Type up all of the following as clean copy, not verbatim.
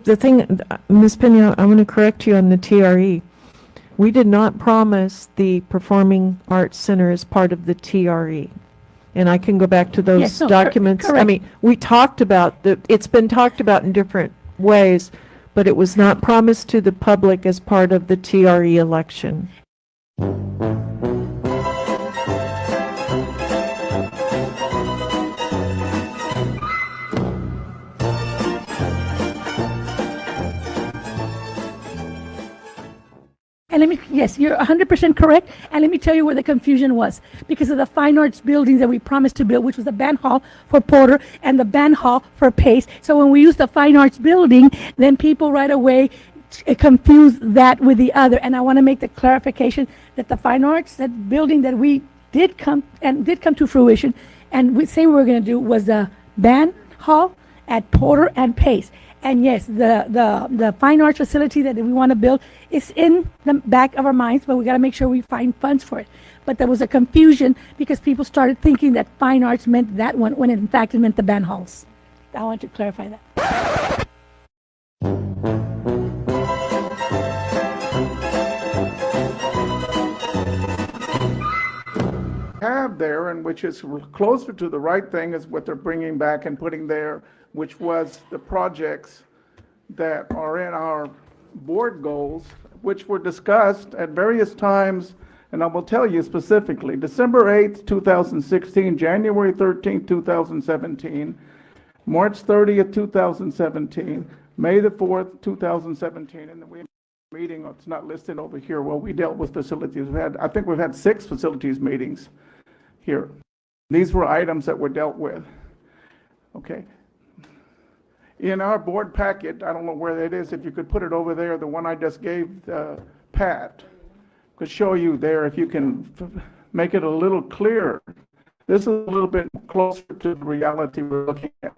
The thing, Ms. Pena, I'm going to correct you on the TRE. We did not promise the Performing Arts Center as part of the TRE. And I can go back to those Yes, no, documents. I correct. mean, we talked about, it's been talked about in different ways, but it was not promised to the public as part of the TRE election. And let me, yes, you're 100% correct. And let me tell you where the confusion was. Because of the fine arts buildings that we promised to build, which was the band hall for Porter and the band hall for Pace. So when we use the fine arts building, then people right away confuse that with the other. And I want to make the clarification that the fine arts, that building that we did come to fruition, and we say we were going to do, was the band hall at Porter and Pace. And yes, the fine arts facility that we want to build is in the back of our minds, but we got to make sure we find funds for it. But there was a confusion because people started thinking that fine arts meant that one, when in fact it meant the band halls. I want to clarify that. Have there, and which is closer to the right thing, is what they're bringing back and putting there, which was the projects that are in our board goals, which were discussed at various times, and I will tell you specifically: December 8th, 2016, January 13th, 2017, March 30th, 2017, May the 4th, 2017, and then we meeting, it's not listed over here, well, we dealt with facilities. I think we've had 6 facilities meetings here. These were items that were dealt with. Okay. In our board packet, I don't know where that is, if you could put it over there, the one I just gave Pat, could show you there if you can make it a little clearer. This is a little bit closer to the reality we're looking at.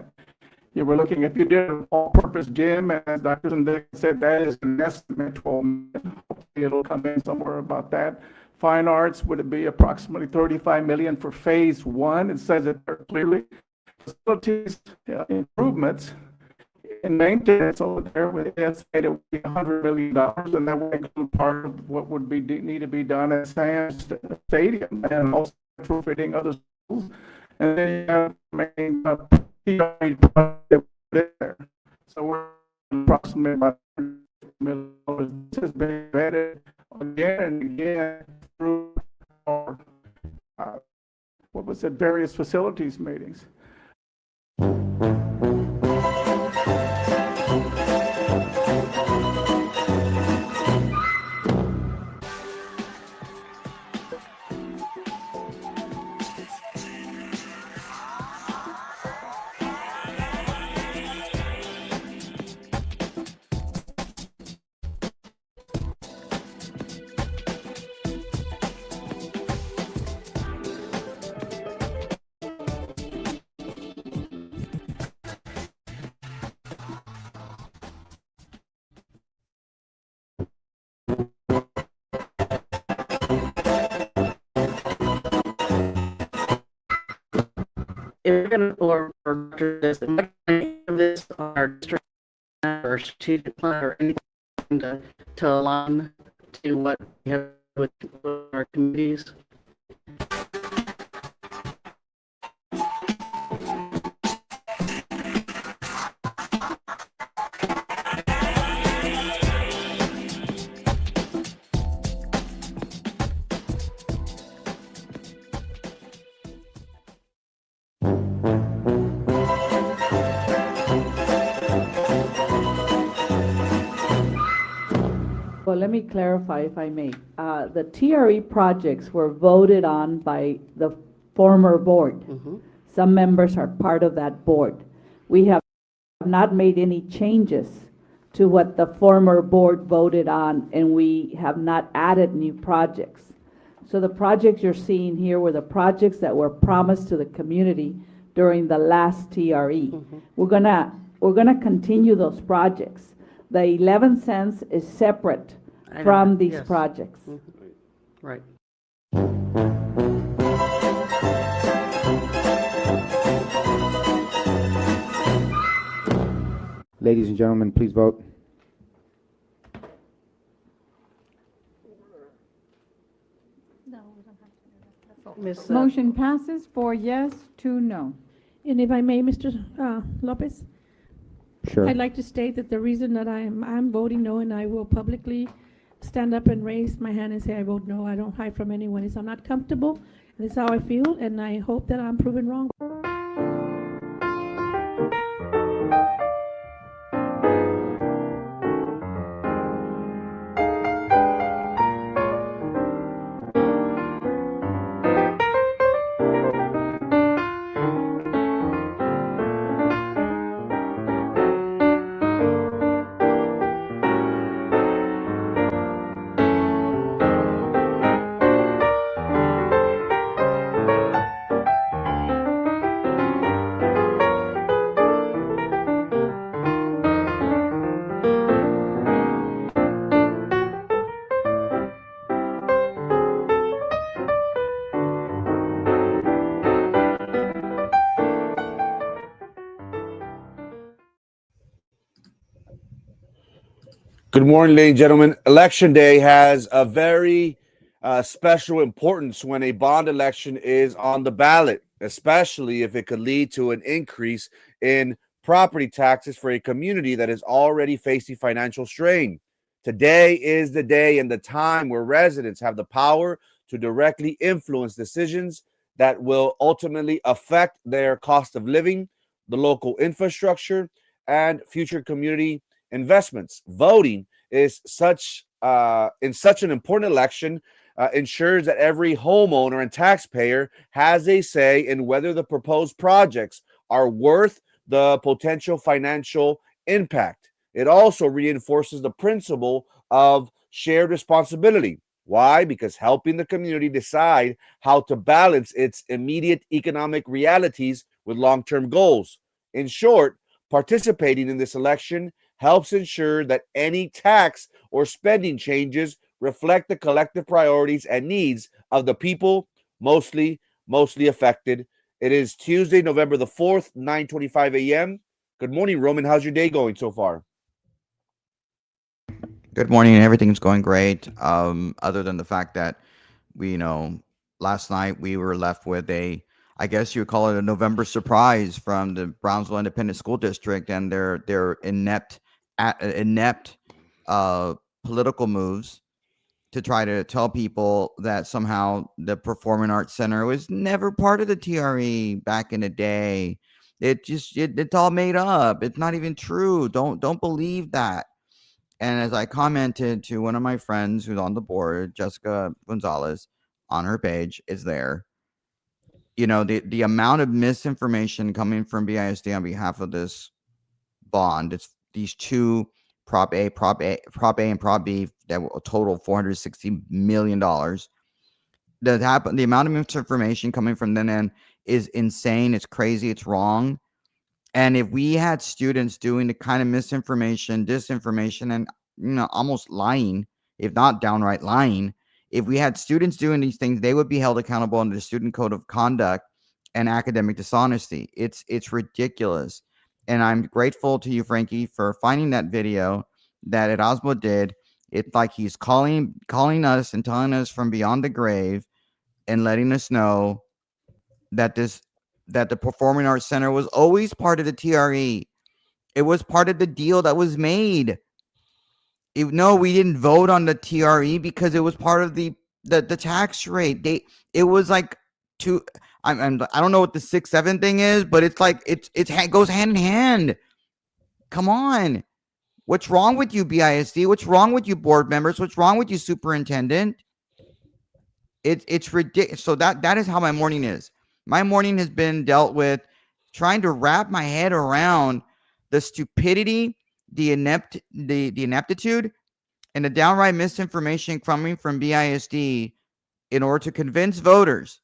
You were looking, if you did an all-purpose gym, as Dr. Zendick said, that is an estimate, 12 million. Hopefully it'll come in somewhere about that. Fine arts, would it be approximately 35 million for phase 1? It says it there clearly. Facilities improvements and maintenance over there, with estimated would be $100 million, and that would include part of what would be need to be done at Sands Stadium, and also retrofitting other schools. And then you have main there. So we're approximately about $100 million. This has been vetted again and again through our various facilities meetings. If we're going to this on our district or strategic plan or anything to align to what we have with our committees. Well, let me clarify, if I may. The TRE projects were voted on by the former board. Mm-hmm. Some members are part of that board. We have not made any changes to what the former board voted on, and we have not added new projects. So the projects you're seeing here were the projects that were promised to the community during the last TRE. Mm-hmm. We're gonna continue those projects, The 11 cents is separate I know from that, these yes. projects. Right. Ladies and gentlemen, please vote. Ms. Motion passes 4 yes, 2 no. And if I may, Mr. Lopez, Sure. I'd like to state that the reason that I'm voting no, and I will publicly stand up and raise my hand and say I vote no, I don't hide from anyone, is I'm not comfortable, and this is how I feel, and I hope that I'm proven wrong. Good morning, ladies and gentlemen. Election day has a very special importance when a bond election is on the ballot, especially if it could lead to an increase in property taxes for a community that is already facing financial strain. Today is the day and the time where residents have the power to directly influence decisions that will ultimately affect their cost of living, the local infrastructure, and future community investments. Voting is in such an important election ensures that every homeowner and taxpayer has a say in whether the proposed projects are worth the potential financial impact. It also reinforces the principle of shared responsibility. Why? Because helping the community decide how to balance its immediate economic realities with long-term goals. In short, participating in this election helps ensure that any tax or spending changes reflect the collective priorities and needs of the people mostly affected. It is Tuesday, November the 4th, 9:25 a.m. Good morning, Roman. How's your day going so far? Good morning. Everything's going great. Other than the fact that last night we were left with I guess you would call it a November surprise from the Brownsville Independent School District and their inept political moves to try to tell people that somehow the Performing Arts Center was never part of the TRE back in the day. It's all made up. It's not even true. Don't believe that. And as I commented to one of my friends who's on the board, Jessica Gonzalez, on her page, is there. The amount of misinformation coming from BISD on behalf of this bond, it's these two Prop A, and Prop B that will total $460 million. The amount of misinformation coming from them end is insane. It's crazy. It's wrong. And if we had students doing the kind of misinformation, disinformation, and almost lying, if not downright lying, if we had students doing these things, they would be held accountable under the Student Code of Conduct and academic dishonesty. It's ridiculous. And I'm grateful to you, Frankie, for finding that video that Erasmo did. It's like he's calling us and telling us from beyond the grave and letting us know that the Performing Arts Center was always part of the TRE. It was part of the deal that was made. No, we didn't vote on the TRE because it was part of the tax rate. It was like I don't know what the 6-7 thing is, but it's like it goes hand in hand. Come on. What's wrong with you, BISD? What's wrong with you, board members? What's wrong with you, superintendent? It's ridiculous. So that is how my morning is. My morning has been dealt with trying to wrap my head around the stupidity, the ineptitude, and the downright misinformation coming from BISD in order to convince voters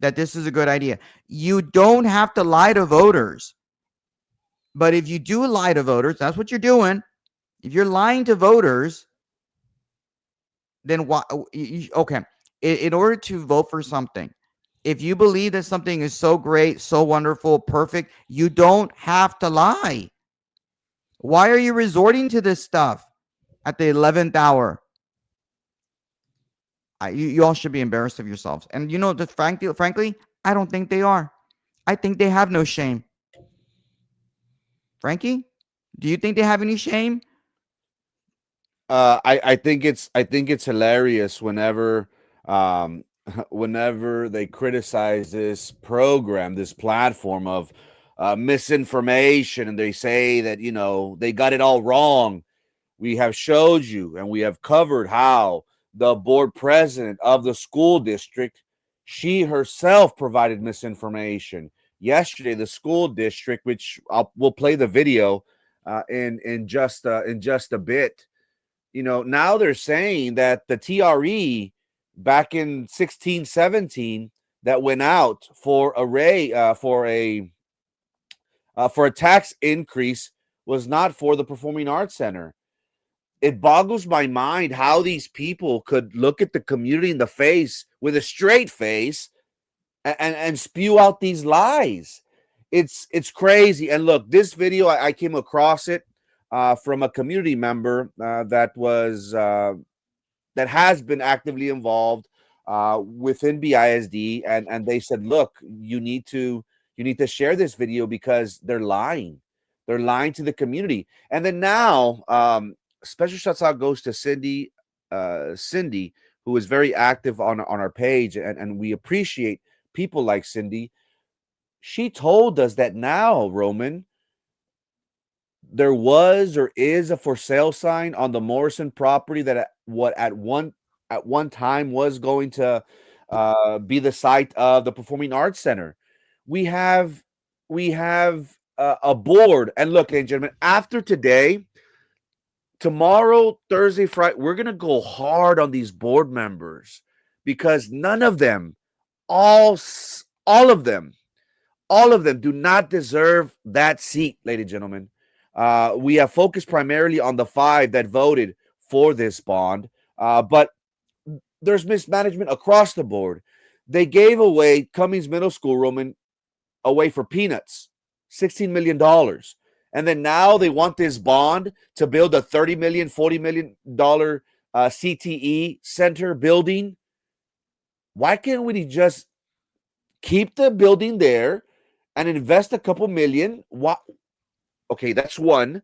that this is a good idea. You don't have to lie to voters. But if you do lie to voters, that's what you're doing. If you're lying to voters, then why? Okay, in order to vote for something, if you believe that something is so great, so wonderful, perfect, you don't have to lie. Why are you resorting to this stuff at the 11th hour? You all should be embarrassed of yourselves. And just frankly, I don't think they are. I think they have no shame. Frankie, do you think they have any shame? I think it's hilarious whenever whenever they criticize this program, this platform of misinformation, and they say that they got it all wrong. We have showed you and we have covered how the board president of the school district, she herself provided misinformation. Yesterday, the school district, which we'll play the video in just a bit. Now they're saying that the TRE back in 16, 17 that went out for a tax increase was not for the Performing Arts Center. It boggles my mind how these people could look at the community in the face with a straight face and spew out these lies. It's crazy. And look, this video, I came across it from a community member that has been actively involved within BISD, and they said, look, you need to share this video because they're lying. They're lying to the community. And then now, special shouts out goes to Cindy, who is very active on our page, and we appreciate people like Cindy. She told us that now, Roman, there was or is a for sale sign on the Morrison property that at one time was going to be the site of the Performing Arts Center. We have a board, and look, ladies and gentlemen, after today, tomorrow, Thursday, Friday, we're gonna go hard on these board members because none of them, all of them, do not deserve that seat, ladies and gentlemen. We have focused primarily on the 5 that voted for this bond, but there's mismanagement across the board. They gave away Cummings Middle School, Roman, away for peanuts, $16 million. And then now they want this bond to build a $30 million, $40 million CTE center building. Why can't we just keep the building there and invest a couple million? Okay, that's one.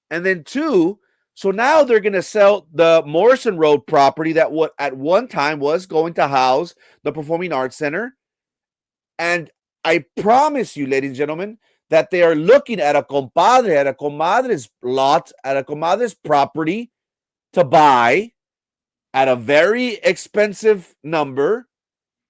And then 2, so now they're going to sell the Morrison Road property that at one time was going to house the Performing Arts Center. And I promise you, ladies and gentlemen, that they are looking at a comadre's lot, at a comadre's property to buy at a very expensive number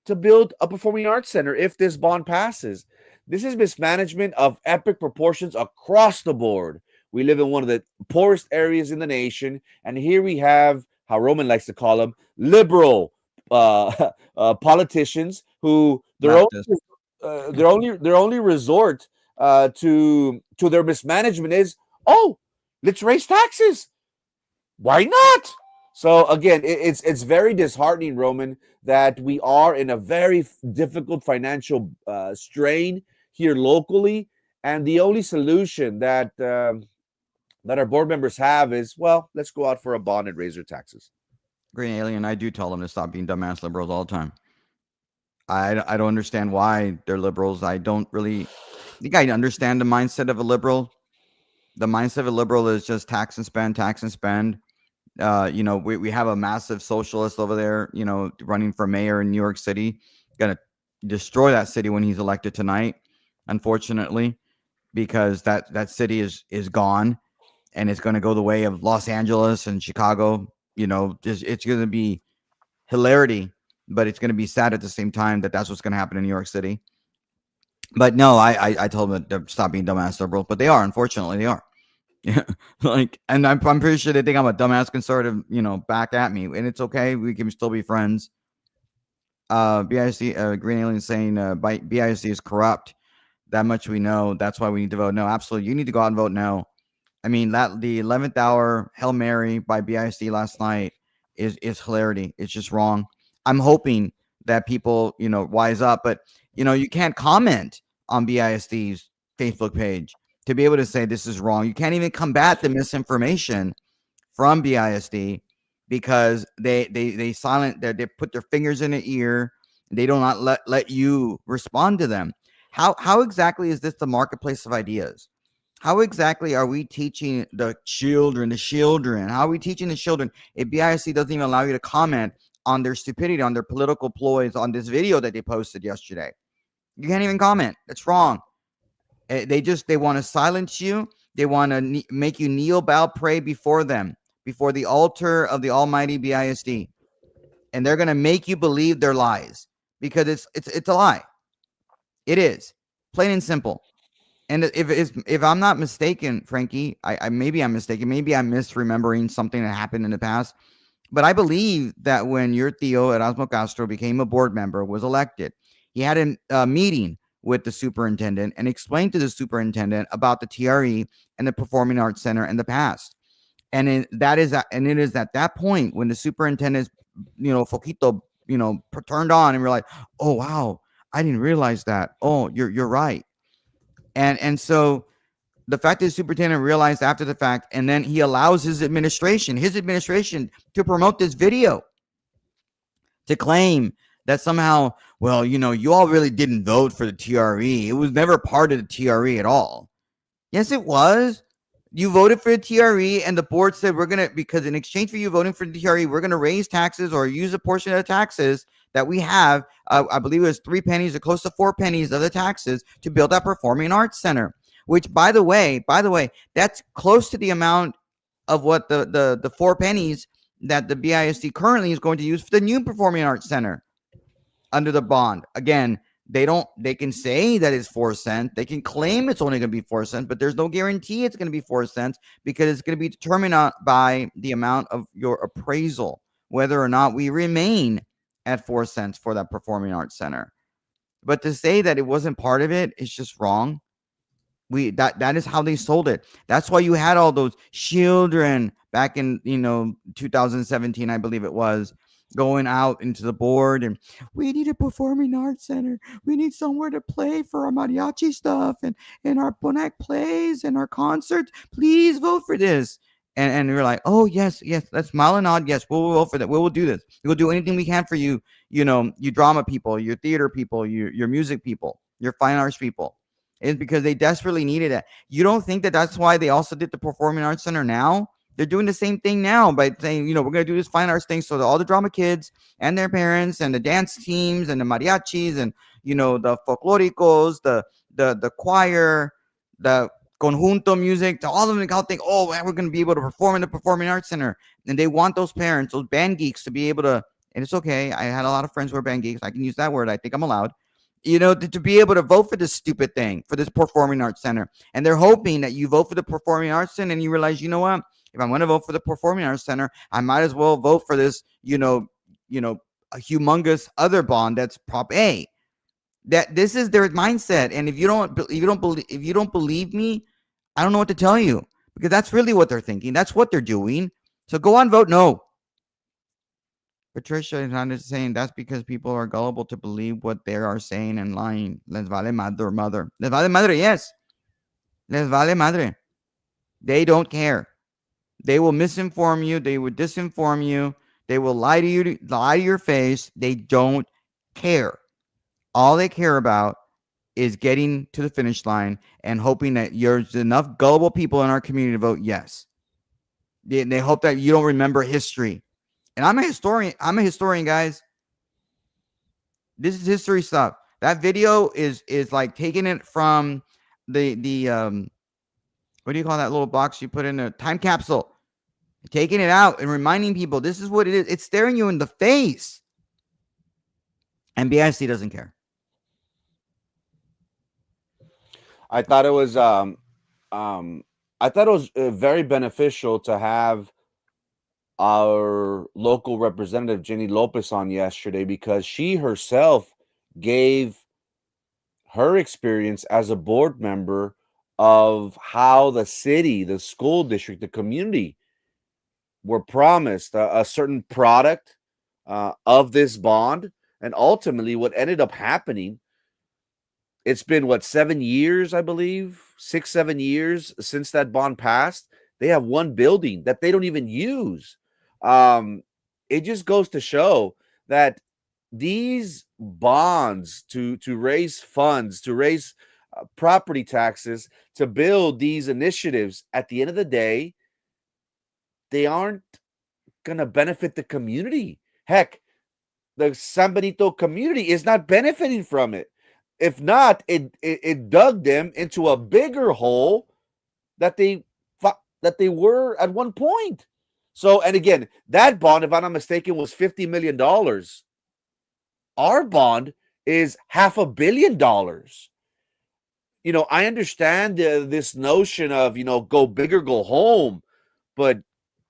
to build a Performing Arts Center if this bond passes. This is mismanagement of epic proportions across the board. We live in one of the poorest areas in the nation, and here we have, how Roman likes to call them, liberal politicians who their only resort to their mismanagement is, oh, let's raise taxes. Why not? So again, it's very disheartening, Roman, that we are in a very difficult financial strain here locally, and the only solution that our board members have is, well, let's go out for a bond and raise their taxes. Green Alien, I do tell them to stop being dumbass liberals all the time. I don't understand why they're liberals. I don't really think I understand the mindset of a liberal. The mindset of a liberal is just tax and spend, tax and spend. We have a massive socialist over there, running for mayor in New York City, going to destroy that city when he's elected tonight, unfortunately, because that city is gone, and it's going to go the way of Los Angeles and Chicago. It's going to be hilarity, but it's going to be sad at the same time that's what's going to happen in New York City. But no, I told them to stop being dumbass liberals, but they are, unfortunately, they are. Yeah, and I'm pretty sure they think I'm a dumbass conservative, back at me, and it's okay. We can still be friends. BIC, Green Alien saying, BIC is corrupt. That much we know. That's why we need to vote no. Absolutely, you need to go out and vote no. I mean, that the 11th hour Hail Mary by BISD last night is hilarity. It's just wrong. I'm hoping that people, wise up, but you can't comment on BISD's Facebook page to be able to say this is wrong. You can't even combat the misinformation from BISD because they put their fingers in the ear. They do not let you respond to them. How exactly is this the marketplace of ideas? How exactly are we teaching the children? How are we teaching the children if BISC doesn't even allow you to comment on their stupidity, on their political ploys, on this video that they posted yesterday? You can't even comment. That's wrong. They want to silence you. They want to make you kneel, bow, pray before them, before the altar of the Almighty BISD, and they're going to make you believe their lies because it's a lie. It is plain and simple. And if I'm not mistaken, Frankie, I maybe I'm mistaken. Maybe I'm misremembering something that happened in the past. But I believe that when your Theo Erasmo Castro became a board member, was elected, he had a meeting with the superintendent and explained to the superintendent about the TRE and the Performing Arts Center in the past. And it is at that point when the superintendent, Foquito, turned on and realized, oh wow, I didn't realize that. Oh, you're right. And so the fact that the superintendent realized after the fact, and then he allows his administration to promote this video, to claim that somehow, well, you all really didn't vote for the TRE. It was never part of the TRE at all. Yes, it was. You voted for the TRE, and the board said because in exchange for you voting for the TRE, we're going to raise taxes or use a portion of the taxes that we have. I believe it was 3 pennies or close to 4 pennies of the taxes to build that Performing Arts Center. Which, by the way, that's close to the amount of what the 4 pennies that the BISD currently is going to use for the new Performing Arts Center under the bond. Again, they can say that it's 4 cents. They can claim it's only going to be 4 cents, but there's no guarantee it's going to be 4 cents because it's going to be determined by the amount of your appraisal, whether or not we remain at 4 cents for that Performing Arts Center. But to say that it wasn't part of it is just wrong. That is how they sold it. That's why you had all those children back in 2017, I believe it was, going out into the board and we need a Performing Arts Center. We need somewhere to play for our mariachi stuff and our Bonac plays and our concerts. Please vote for this. And we were like, oh yes, let's smile and nod. Yes, we'll vote for that. We will do this. We will do anything we can for you. You drama people, your theater people, your music people, your fine arts people. It's because they desperately needed it. You don't think that that's why they also did the Performing Arts Center now? They're doing the same thing now by saying, we're going to do this fine arts thing so that all the drama kids and their parents and the dance teams and the mariachis and, the folklóricos, the choir, the conjunto music, all of them all think, oh, man, we're going to be able to perform in the Performing Arts Center. And they want those parents, those band geeks to be able to, and it's okay. I had a lot of friends who are band geeks. I can use that word. I think I'm allowed. To be able to vote for this stupid thing, for this Performing Arts Center. And they're hoping that you vote for the Performing Arts Center and you realize, you know what? If I'm going to vote for the Performing Arts Center, I might as well vote for this, a humongous other bond that's Prop A. That this is their mindset. And if you don't believe me, I don't know what to tell you, because that's really what they're thinking. That's what they're doing. So go on, vote no. Patricia is not saying that's because people are gullible to believe what they are saying and lying. Les vale madre, mother. Les vale madre, yes. Les vale madre. They don't care. They will misinform you. They will disinform you. They will lie to your face. They don't care. All they care about is getting to the finish line and hoping that there's enough gullible people in our community to vote yes. They hope that you don't remember history. And I'm a historian, guys. This is history stuff. That video is like taking it from the what do you call that little box you put in a time capsule? Taking it out and reminding people this is what it is. It's staring you in the face. And BIC doesn't care. I thought it was very beneficial to have our local representative Jenny Lopez on yesterday, because she herself gave her experience as a board member of how the city, the school district, the community were promised a certain product of this bond. And ultimately, what ended up happening, it's been what, 7 years, I believe, 6, 7 years since that bond passed. They have one building that they don't even use. It just goes to show that these bonds to raise funds, to raise property taxes, to build these initiatives, at the end of the day, they aren't going to benefit the community. Heck, the San Benito community is not benefiting from it. If not, it dug them into a bigger hole that they were at one point. So, and again, that bond, if I'm not mistaken, was $50 million. Our bond is $500 million. I understand this notion of, go big or go home, but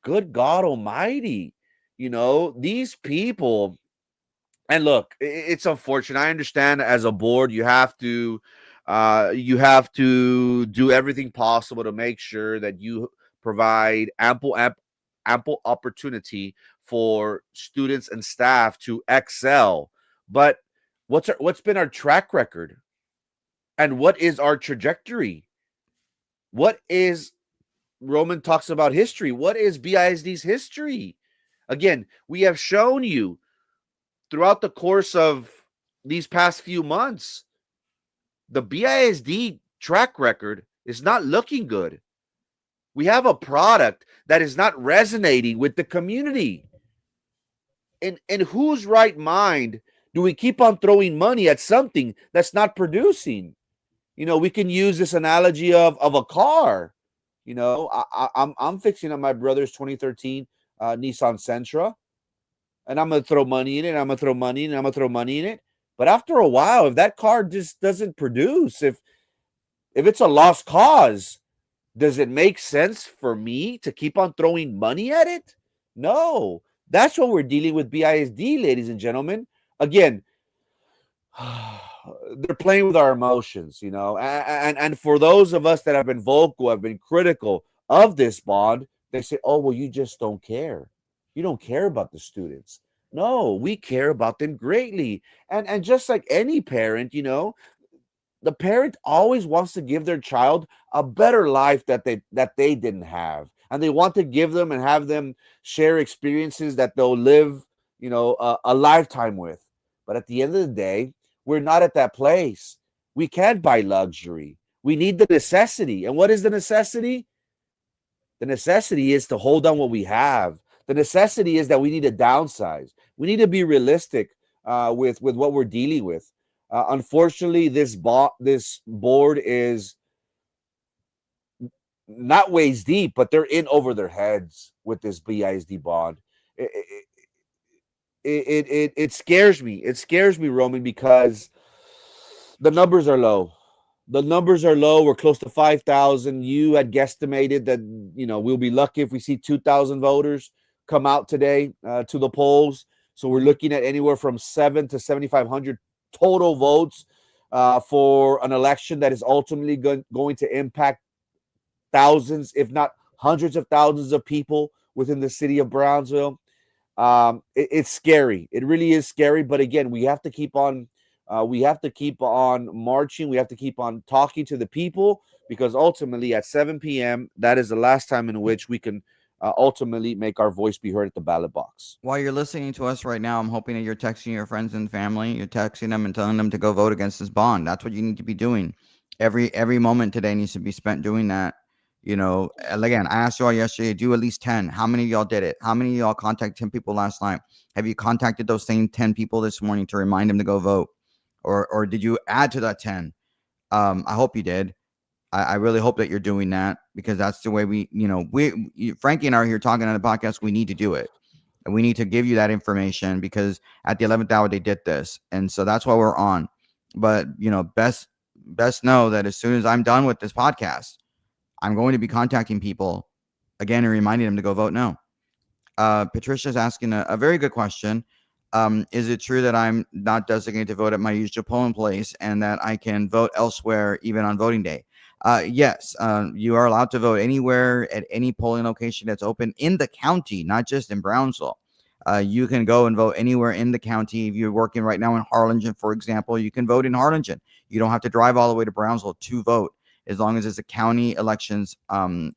good God Almighty, these people. And look, it's unfortunate. I understand as a board, you have to do everything possible to make sure that you provide ample opportunity for students and staff to excel. But what's been our track record, and what is our trajectory? What is Roman talks about history? What is BISD's history? Again, we have shown you throughout the course of these past few months, the BISD track record is not looking good. We have a product that is not resonating with the community. In whose right mind do we keep on throwing money at something that's not producing? We can use this analogy of a car. I'm fixing up my brother's 2013 Nissan Sentra. And I'm going to throw money in it. I'm going to throw money in it. I'm going to throw money in it. But after a while, if that car just doesn't produce, if it's a lost cause, does it make sense for me to keep on throwing money at it? No. That's what we're dealing with BISD, ladies and gentlemen. Again, they're playing with our emotions, and for those of us that have been vocal, have been critical of this bond, they say, oh, well, you just don't care. You don't care about the students. No, we care about them greatly. And just like any parent, the parent always wants to give their child a better life that they didn't have. And they want to give them and have them share experiences that they'll live, a lifetime with. But at the end of the day, we're not at that place. We can't buy luxury. We need the necessity. And what is the necessity? The necessity is to hold on what we have. The necessity is that we need to downsize. We need to be realistic with what we're dealing with. Unfortunately, this board is not waist deep, but they're in over their heads with this BISD bond. It scares me. It scares me, Roman, because the numbers are low. The numbers are low. We're close to 5,000. You had guesstimated that, we'll be lucky if we see 2,000 voters come out today to the polls. So we're looking at anywhere from 7 to 7,500 total votes for an election that is ultimately going to impact thousands, if not hundreds of thousands of people within the city of Brownsville. It's scary. It really is scary. But again, we have to keep on marching. We have to keep on talking to the people, because ultimately at 7 p.m., that is the last time in which we can ultimately make our voice be heard at the ballot box. While you're listening to us right now, I'm hoping that you're texting your friends and family. You're texting them and telling them to go vote against this bond. That's what you need to be doing. Every moment today needs to be spent doing that. And again, I asked you all yesterday, do at least 10. How many of y'all did it? How many of y'all contacted 10 people last night? Have you contacted those same 10 people this morning to remind them to go vote? Or did you add to that 10? I hope you did. I really hope that you're doing that, because that's the way Frankie and I are here talking on the podcast. We need to do it. And we need to give you that information, because at the 11th hour, they did this. And so that's why we're on. But, best know that as soon as I'm done with this podcast, I'm going to be contacting people again and reminding them to go vote no. Patricia's asking a very good question. Is it true that I'm not designated to vote at my usual polling place and that I can vote elsewhere even on voting day? Yes, you are allowed to vote anywhere at any polling location that's open in the county, not just in Brownsville. You can go and vote anywhere in the county. If you're working right now in Harlingen, for example, you can vote in Harlingen. You don't have to drive all the way to Brownsville to vote, as long as it's a county elections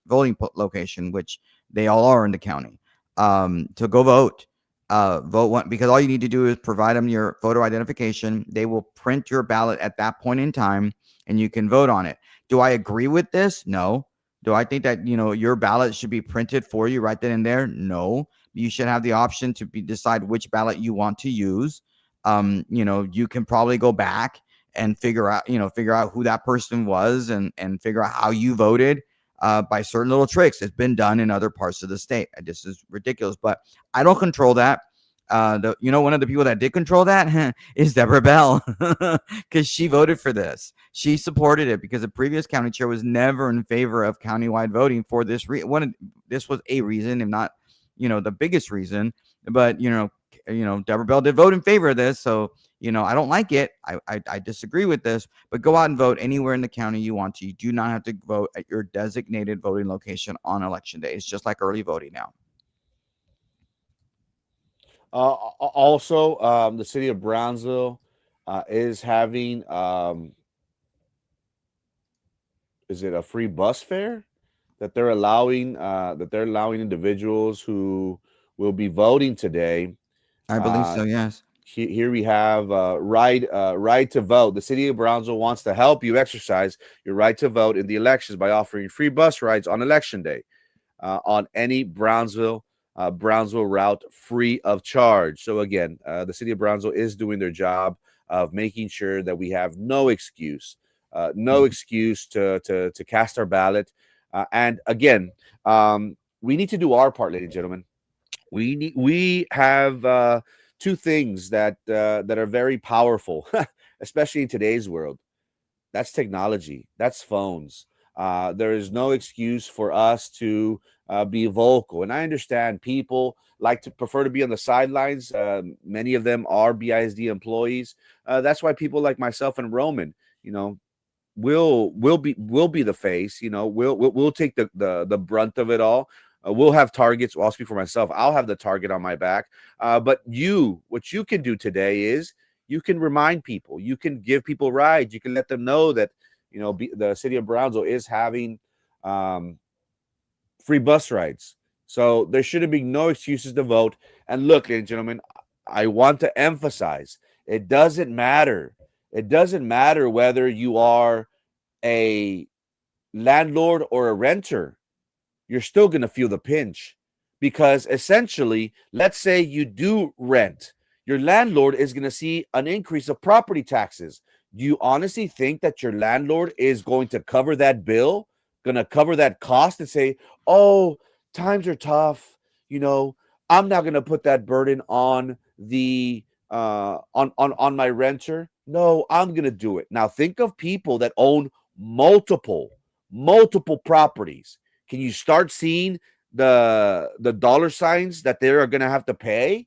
voting location, which they all are in the county. So go vote. Vote one, because all you need to do is provide them your photo identification. They will print your ballot at that point in time, and you can vote on it. Do I agree with this? No. Do I think that your ballot should be printed for you right then and there? No. You should have the option to decide which ballot you want to use. You can probably go back and figure out who that person was, and figure out how you voted by certain little tricks. It's been done in other parts of the state. This is ridiculous, but I don't control that. One of the people that did control that is Deborah Bell, because she voted for this. She supported it because the previous county chair was never in favor of countywide voting for this reason. This was a reason, if not, the biggest reason. But Deborah Bell did vote in favor of this, so I don't like it. I disagree with this. But go out and vote anywhere in the county you want to. You do not have to vote at your designated voting location on election day. It's just like early voting now. Also, the city of Brownsville is having is it a free bus fare that they're allowing individuals who will be voting today. I believe so. Yes. Here we have right to vote. The city of Brownsville wants to help you exercise your right to vote in the elections by offering free bus rides on election day on any Brownsville route, free of charge. So again, the city of Brownsville is doing their job of making sure that we have no excuse to cast our ballot. And again, we need to do our part, ladies and gentlemen. We have two things that are very powerful, especially in today's world. That's technology. That's phones. There is no excuse for us to be vocal. And I understand people like to prefer to be on the sidelines. Many of them are BISD employees. That's why people like myself and Roman, will be the face. We'll take the brunt of it all. We'll have targets. Well, I'll speak for myself. I'll have the target on my back. But what you can do today is you can remind people. You can give people rides. You can let them know that the city of Brownsville is having free bus rides. So there shouldn't be no excuses to vote. And look, ladies and gentlemen, I want to emphasize, it doesn't matter. It doesn't matter whether you are a landlord or a renter. You're still going to feel the pinch, because essentially, let's say you do rent. Your landlord is going to see an increase of property taxes. Do you honestly think that your landlord is going to cover that bill, going to cover that cost, and say, oh, times are tough, I'm not going to put that burden on the on my renter? No, I'm going to do it. Now think of people that own multiple properties. Can you start seeing the dollar signs that they're going to have to pay?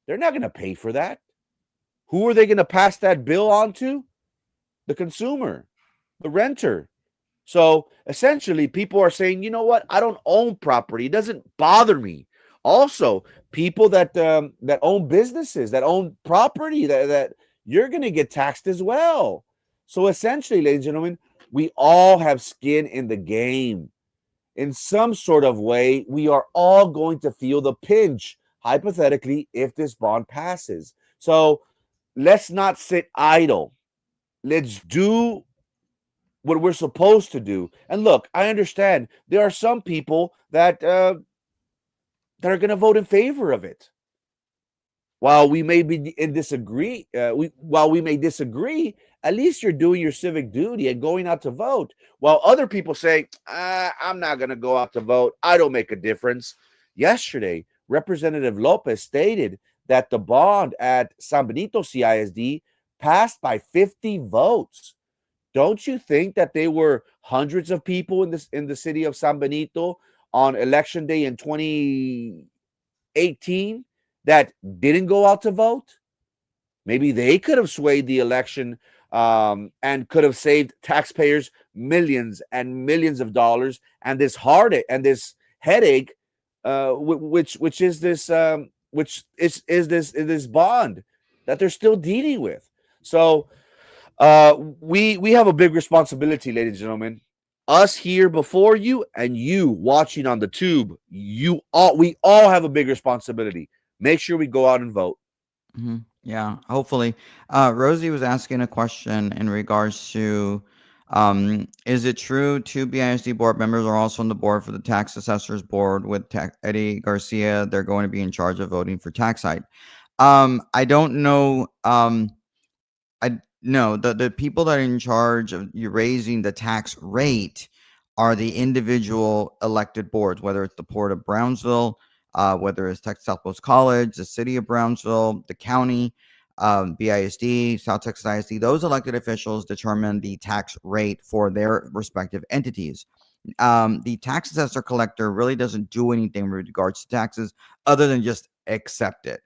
They're not going to pay for that. Who are they going to pass that bill on to? The consumer, the renter. So essentially, people are saying, you know what? I don't own property. It doesn't bother me. Also, people that own businesses, that own property, that you're going to get taxed as well. So essentially, ladies and gentlemen, we all have skin in the game. In some sort of way, we are all going to feel the pinch, hypothetically, if this bond passes. So let's not sit idle. Let's do what we're supposed to do. And look, I understand there are some people that are going to vote in favor of it. While we may disagree, at least you're doing your civic duty and going out to vote. While other people say, I'm not going to go out to vote. I don't make a difference. Yesterday, Representative Lopez stated that the bond at San Benito CISD passed by 50 votes. Don't you think that there were hundreds of people in the city of San Benito on election day in 2018 that didn't go out to vote? Maybe they could have swayed the election and could have saved taxpayers millions and millions of dollars, and this heartache and this headache, which is this this bond that they're still dealing with. So we have a big responsibility, ladies and gentlemen. Us here before you and you watching on the tube, we all have a big responsibility. Make sure we go out and vote. Yeah, hopefully. Rosie was asking a question in regards to, is it true 2 BISD board members are also on the board for the tax assessors board with Eddie Garcia? They're going to be in charge of voting for tax site. I don't know. I no, the people that are in charge of you raising the tax rate are the individual elected boards, whether it's the Port of Brownsville, whether it's Texas Southwest College, the City of Brownsville, the county, BISD, South Texas ISD. Those elected officials determine the tax rate for their respective entities. The tax assessor collector really doesn't do anything with regards to taxes other than just accept it.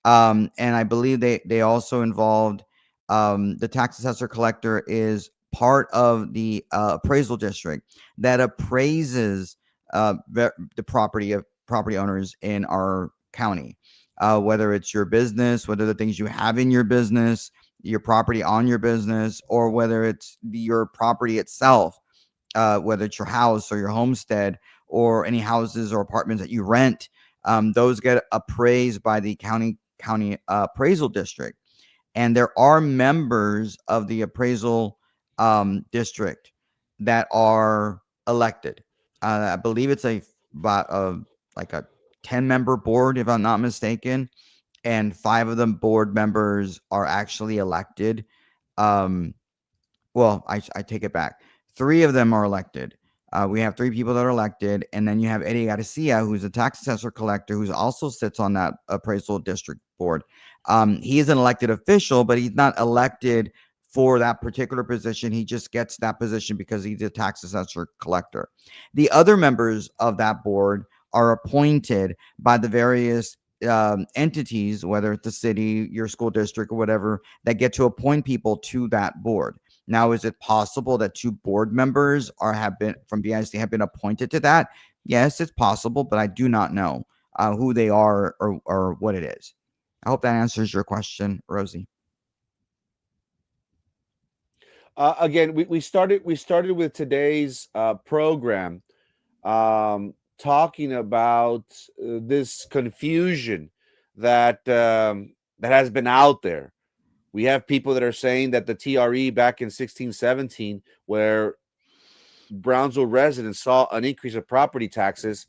And I believe they also involved the tax assessor collector is part of the appraisal district that appraises the property owners in our county, whether it's your business, whether the things you have in your business, your property on your business, or whether it's your property itself, whether it's your house or your homestead or any houses or apartments that you rent. Those get appraised by the county appraisal district. And there are members of the appraisal district that are elected. I believe it's about like a 10-member board, if I'm not mistaken, and 5 of them board members are actually elected. Well, I take it back. 3 of them are elected. We have 3 people that are elected, and then you have Eddie Garcia, who's a tax assessor collector, who also sits on that appraisal district board. He is an elected official, but he's not elected for that particular position. He just gets that position because he's a tax assessor collector. The other members of that board are appointed by the various entities, whether it's the city, your school district, or whatever, that get to appoint people to that board. Now, is it possible that 2 board members have been from BISD have been appointed to that? Yes, it's possible, but I do not know who they are or what it is. I hope that answers your question, Rosie. Again, we started with today's program talking about this confusion that that has been out there. We have people that are saying that the TRE back in 1617, where Brownsville residents saw an increase of property taxes,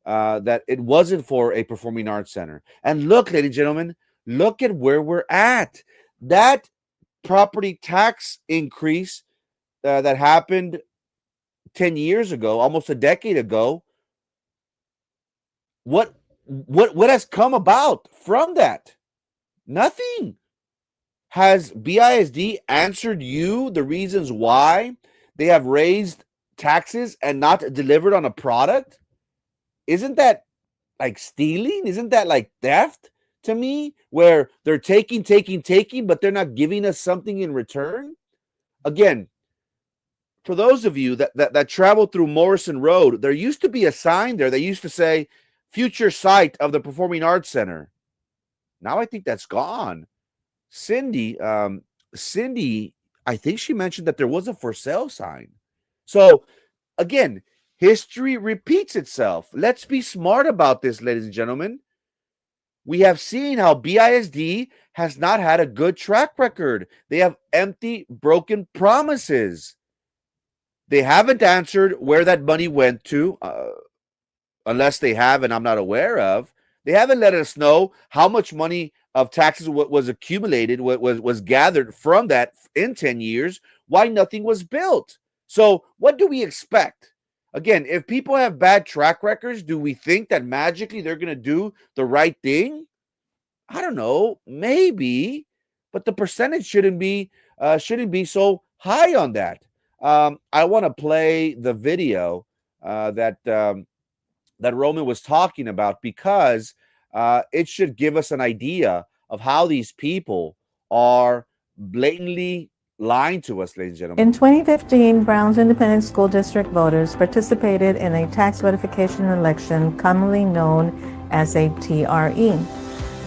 that it wasn't for a performing arts center. And look, ladies and gentlemen, look at where we're at. That property tax increase that happened 10 years ago, almost a decade ago, what has come about from that? Nothing. Has BISD answered you the reasons why they have raised taxes and not delivered on a product? Isn't that like stealing? Isn't that like theft to me, where they're taking, but they're not giving us something in return? Again, for those of you that travel through Morrison Road, there used to be a sign there that used to say future site of the Performing Arts Center. Now I think that's gone. Cindy, I think she mentioned that there was a for sale sign. So again, history repeats itself. Let's be smart about this, ladies and gentlemen. We have seen how BISD has not had a good track record. They have empty, broken promises. They haven't answered where that money went to, unless they have, and I'm not aware of. They haven't let us know how much money of taxes was accumulated, was gathered from that in 10 years, why nothing was built. So what do we expect? Again, if people have bad track records, do we think that magically they're going to do the right thing? I don't know, maybe, but the percentage shouldn't be so high on that. I want to play the video that Roman was talking about, because it should give us an idea of how these people are blatantly lying to us, ladies and gentlemen. In 2015, Browns Independent School District voters participated in a tax verification election commonly known as a TRE.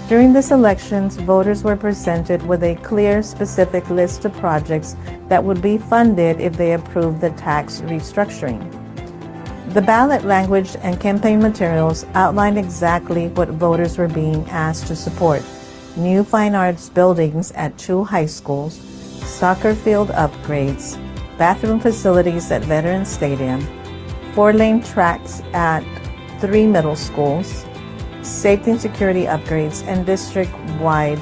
During this election, voters were presented with a clear, specific list of projects that would be funded if they approved the tax restructuring. The ballot language and campaign materials outlined exactly what voters were being asked to support: new fine arts buildings at 2 high schools, soccer field upgrades, bathroom facilities at Veterans Stadium, 4-lane tracks at 3 middle schools, safety and security upgrades, and district-wide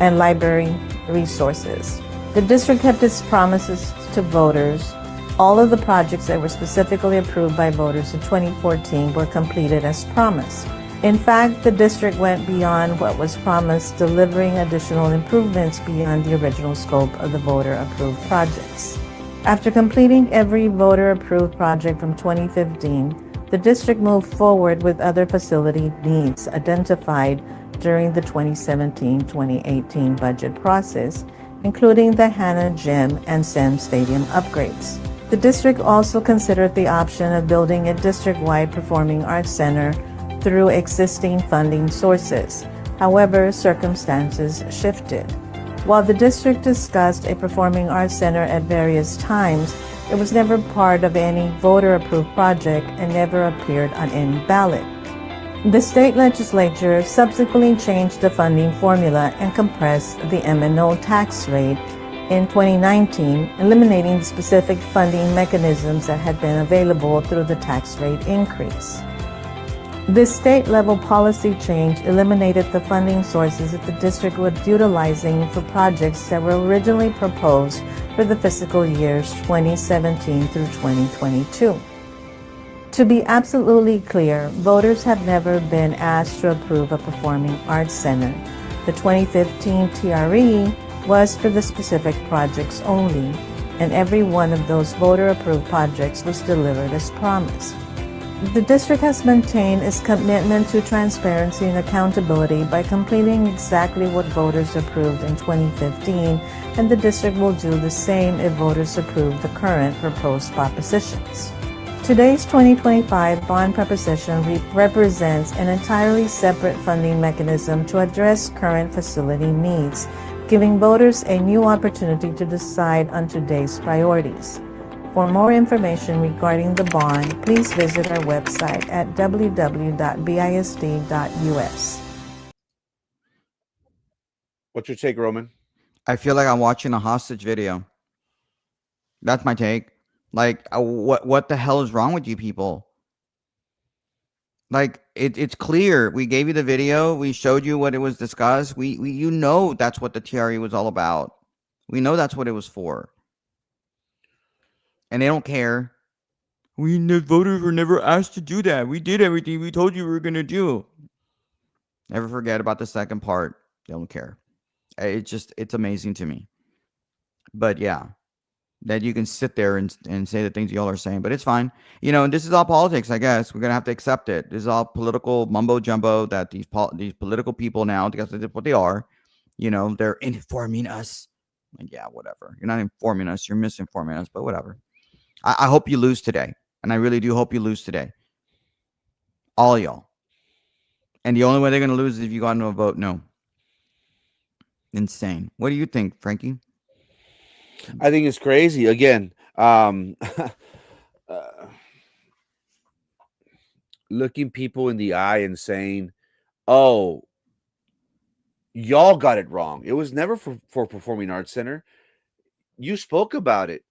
and library resources. The district kept its promises to voters. All of the projects that were specifically approved by voters in 2014 were completed as promised. In fact, the district went beyond what was promised, delivering additional improvements beyond the original scope of the voter-approved projects. After completing every voter-approved project from 2015, the district moved forward with other facility needs identified during the 2017-2018 budget process, including the Hannah Gym and Sam Stadium upgrades. The district also considered the option of building a district-wide performing arts center through existing funding sources. However, circumstances shifted. While the district discussed a performing arts center at various times, it was never part of any voter-approved project and never appeared on any ballot. The state legislature subsequently changed the funding formula and compressed the M&O tax rate in 2019, eliminating the specific funding mechanisms that had been available through the tax rate increase. This state-level policy change eliminated the funding sources that the district was utilizing for projects that were originally proposed for the fiscal years 2017 through 2022. To be absolutely clear, voters have never been asked to approve a performing arts center. The 2015 TRE was for the specific projects only, and every one of those voter-approved projects was delivered as promised. The district has maintained its commitment to transparency and accountability by completing exactly what voters approved in 2015, and the district will do the same if voters approve the current proposed propositions. Today's 2025 bond proposition represents an entirely separate funding mechanism to address current facility needs, giving voters a new opportunity to decide on today's priorities. For more information regarding the bond, please visit our website at www.bisd.us. What's your take, Roman? I feel like I'm watching a hostage video. That's my take. Like, what the hell is wrong with you people? Like, it's clear. We gave you the video. We showed you what it was discussed. You know that's what the TRE was all about. We know that's what it was for. And they don't care. The voters were never asked to do that. We did everything we told you we were going to do. Never forget about the second part. They don't care. It's amazing to me. But yeah, that you can sit there and say the things y'all are saying, but it's fine. You know, and this is all politics, I guess. We're going to have to accept it. This is all political mumbo jumbo that these political people now, because that's what they are, you know, they're informing us. Like, yeah, whatever. You're not informing us. You're misinforming us, but whatever. I hope you lose today. And I really do hope you lose today. All of y'all. And the only way they're going to lose is if you got into a vote no. Insane. What do you think, Frankie? I think it's crazy. Again, looking people in the eye and saying, oh, y'all got it wrong. It was never for Performing Arts Center. You spoke about it.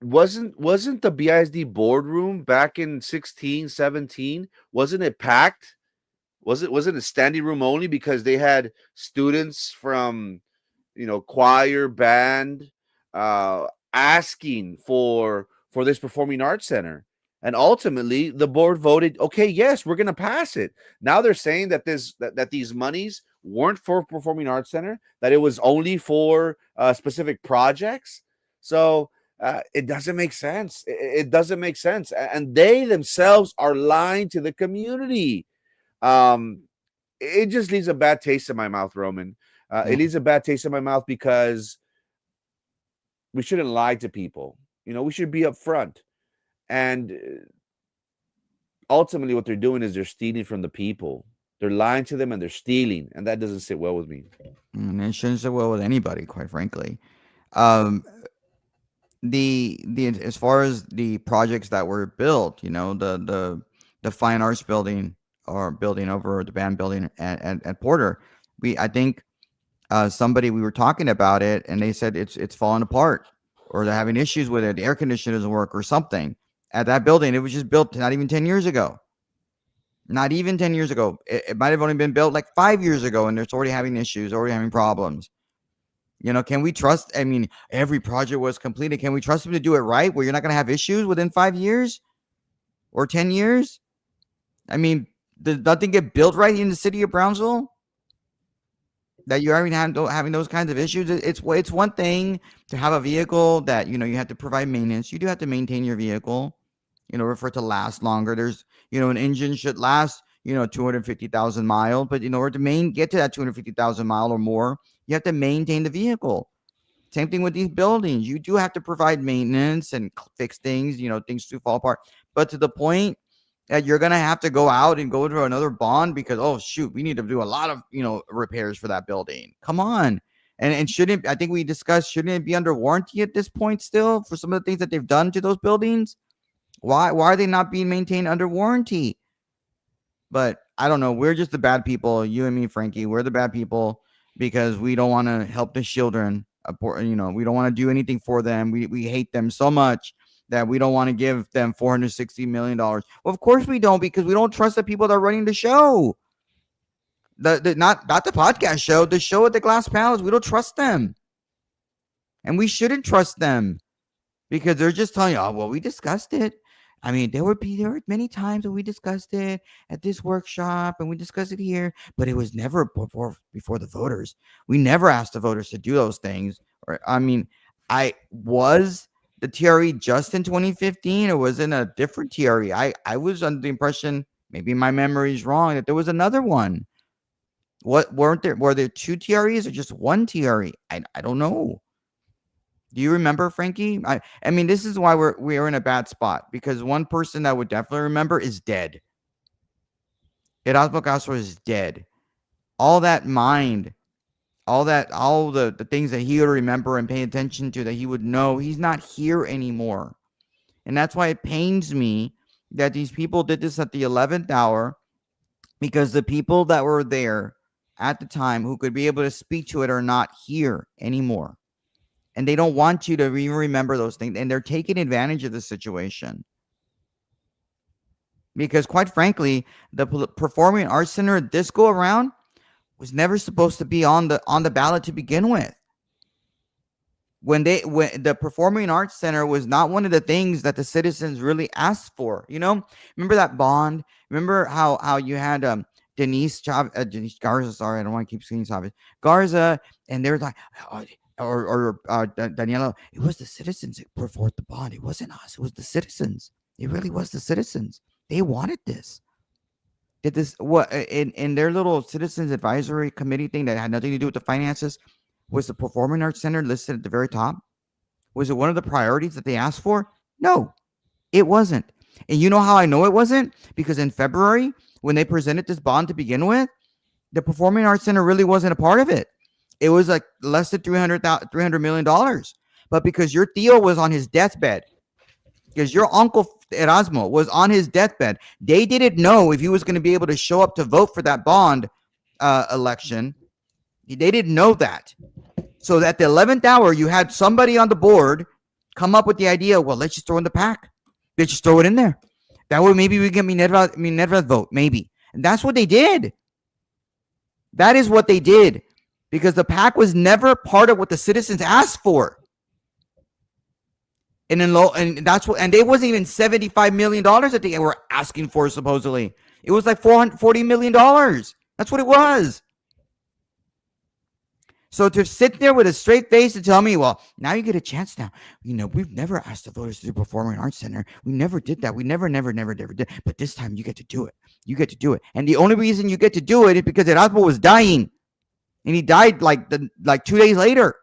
Wasn't the BISD boardroom back in 16, 17, wasn't it packed? Wasn't it standing room only because they had students from, you know, choir, band, asking for this Performing Arts Center? And ultimately the board voted, okay, yes, we're going to pass it. Now they're saying that that these monies weren't for Performing Arts Center, that it was only for specific projects. So it doesn't make sense. It doesn't make sense. And they themselves are lying to the community. It just leaves a bad taste in my mouth, Roman. It leaves a bad taste in my mouth because we shouldn't lie to people. We should be upfront. And ultimately, what they're doing is they're stealing from the people. They're lying to them and they're stealing, and that doesn't sit well with me. And it shouldn't sit well with anybody, quite frankly. Um, the as far as the projects that were built, the fine arts building or building over the band building at Porter, I think somebody, we were talking about it and they said it's falling apart or they're having issues with it. The air conditioner doesn't work or something at that building. It was just built not even 10 years ago. Not even 10 years ago. It might have only been built like 5 years ago and it's already having issues, already having problems. Can we trust? I mean, every project was completed. Can we trust them to do it right where you're not going to have issues within 5 years or 10 years? I mean, did nothing get built right in the city of Brownsville that you're having those kinds of issues? It's one thing to have a vehicle that, you have to provide maintenance. You do have to maintain your vehicle, for it to last longer. There's, an engine should last, 250,000 miles, but in order to get to that 250,000 mile or more, you have to maintain the vehicle. Same thing with these buildings. You do have to provide maintenance and fix things, things do fall apart. But to the point that you're going to have to go out and go to another bond because, oh, shoot, we need to do a lot of, repairs for that building. Come on. And I think we discussed, shouldn't it be under warranty at this point still for some of the things that they've done to those buildings? Why are they not being maintained under warranty? But I don't know. We're just the bad people. You and me, Frankie, we're the bad people because we don't want to help the children. We don't want to do anything for them. We hate them so much that we don't want to give them $460 million. Well, of course we don't, because we don't trust the people that are running the show. Not the podcast show, the show at the Glass Palace. We don't trust them. And we shouldn't trust them because they're just telling you, oh, well, we discussed it. I mean, there were many times when we discussed it at this workshop and we discussed it here, but it was never before the voters. We never asked the voters to do those things. Was the TRE just in 2015 or was it a different TRE? I was under the impression, maybe my memory is wrong, that there was another one. Were there two TREs or just one TRE? I don't know. Do you remember, Frankie? I mean, this is why we're in a bad spot, because one person that would definitely remember is dead. Erasmo Castro is dead. All that mind, all the things that he would remember and pay attention to, that he would know, he's not here anymore. And that's why it pains me that these people did this at the 11th hour, because the people that were there at the time who could be able to speak to it are not here anymore. And they don't want you to even remember those things. And they're taking advantage of the situation. Because quite frankly, the Performing Arts Center this go around was never supposed to be on the ballot to begin with. When the Performing Arts Center was not one of the things that the citizens really asked for. Remember that bond? Remember how you had Denise Garza, sorry, I don't want to keep saying Chavez. Garza, and they were like, or Daniela, it was the citizens that put forth the bond. It wasn't us. It was the citizens. It really was the citizens. They wanted this. Did this what in their little citizens advisory committee thing that had nothing to do with the finances? Was the Performing Arts Center listed at the very top? Was it one of the priorities that they asked for? No, it wasn't. And you know how I know it wasn't? Because in February, when they presented this bond to begin with, the Performing Arts Center really wasn't a part of it. It was like less than $300 million. But because your Theo was on his deathbed, because your uncle Erasmo was on his deathbed, they didn't know if he was going to be able to show up to vote for that bond election. They didn't know that. So at the 11th hour, you had somebody on the board come up with the idea, well, let's just throw in the PAC. Let's just throw it in there. That way maybe we get Minerva's vote, maybe. And that's what they did. That is what they did. Because the PAC was never part of what the citizens asked for. And they wasn't even $75 million that they were asking for, supposedly. It was like $440 million. That's what it was. So to sit there with a straight face and tell me, well, now you get a chance now. We've never asked the voters to do Performing Arts Center. We never did that. We never did. But this time you get to do it. You get to do it. And the only reason you get to do it is because Erasmo was dying. And he died like 2 days later.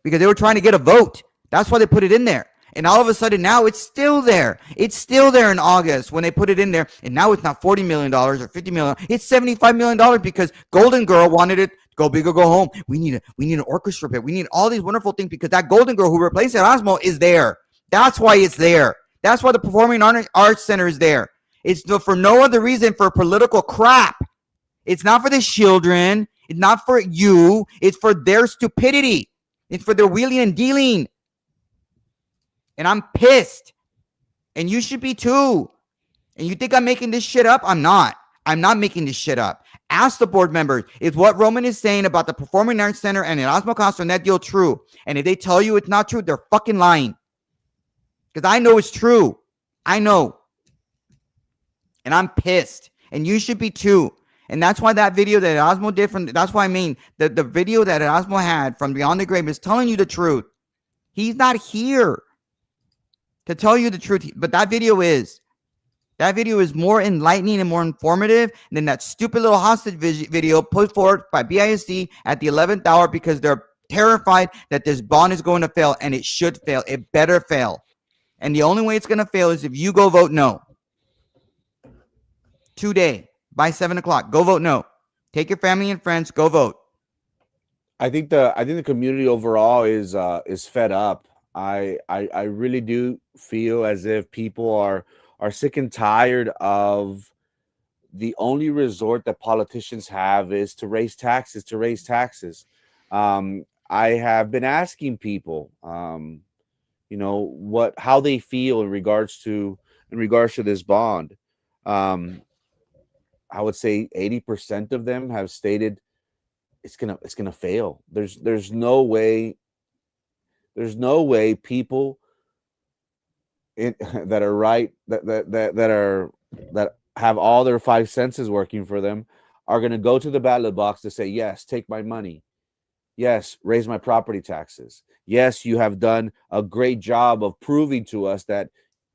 because they were trying to get a vote. That's why they put it in there. And all of a sudden now it's still there. It's still there in August when they put it in there. And now it's not $40 million or $50 million. It's $75 million because Golden Girl wanted it go big or go home. We need an orchestra pit. We need all these wonderful things because that Golden Girl who replaced Erasmo is there. That's why it's there. That's why the Performing Arts Center is there. It's for no other reason for political crap. It's not for the children. It's not for you. It's for their stupidity. It's for their wheeling and dealing. And I'm pissed. And you should be too. And you think I'm making this shit up? I'm not. I'm not making this shit up. Ask the board members, is what Roman is saying about the Performing Arts Center and Erasmo Castro and that deal true? And if they tell you it's not true, they're fucking lying. Because I know it's true. I know. And I'm pissed. And you should be too. And that's why that video that Erasmo did that's why I mean the video that Erasmo had from Beyond the Grave is telling you the truth. He's not here to tell you the truth. But that video is. That video is more enlightening and more informative than that stupid little hostage video put forward by BISD at the 11th hour because they're terrified that this bond is going to fail, and it should fail. It better fail. And the only way it's going to fail is if you go vote no. Today, by 7 o'clock, go vote no. Take your family and friends, go vote. I think the community overall is fed up. I really do feel as if people are sick and tired of the only resort that politicians have is to raise taxes. I have been asking people, how they feel in regards to this bond. I would say 80% of them have stated it's gonna fail. There's no way people that are right, that have all their five senses working for them are going to go to the ballot box to say, yes, take my money. Yes, raise my property taxes. Yes, you have done a great job of proving to us that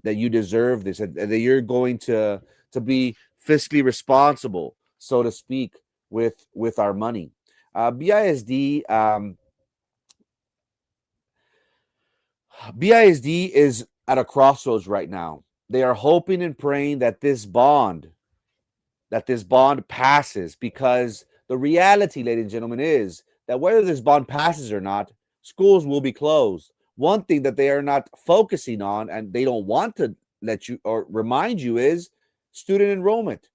you deserve this, and that you're going to be fiscally responsible, so to speak, with our money. BISD is at a crossroads right now. They are hoping and praying that this bond passes, because the reality, ladies and gentlemen, is that whether this bond passes or not, schools will be closed. One thing that they are not focusing on, and they don't want to let you or remind you, is student enrollment.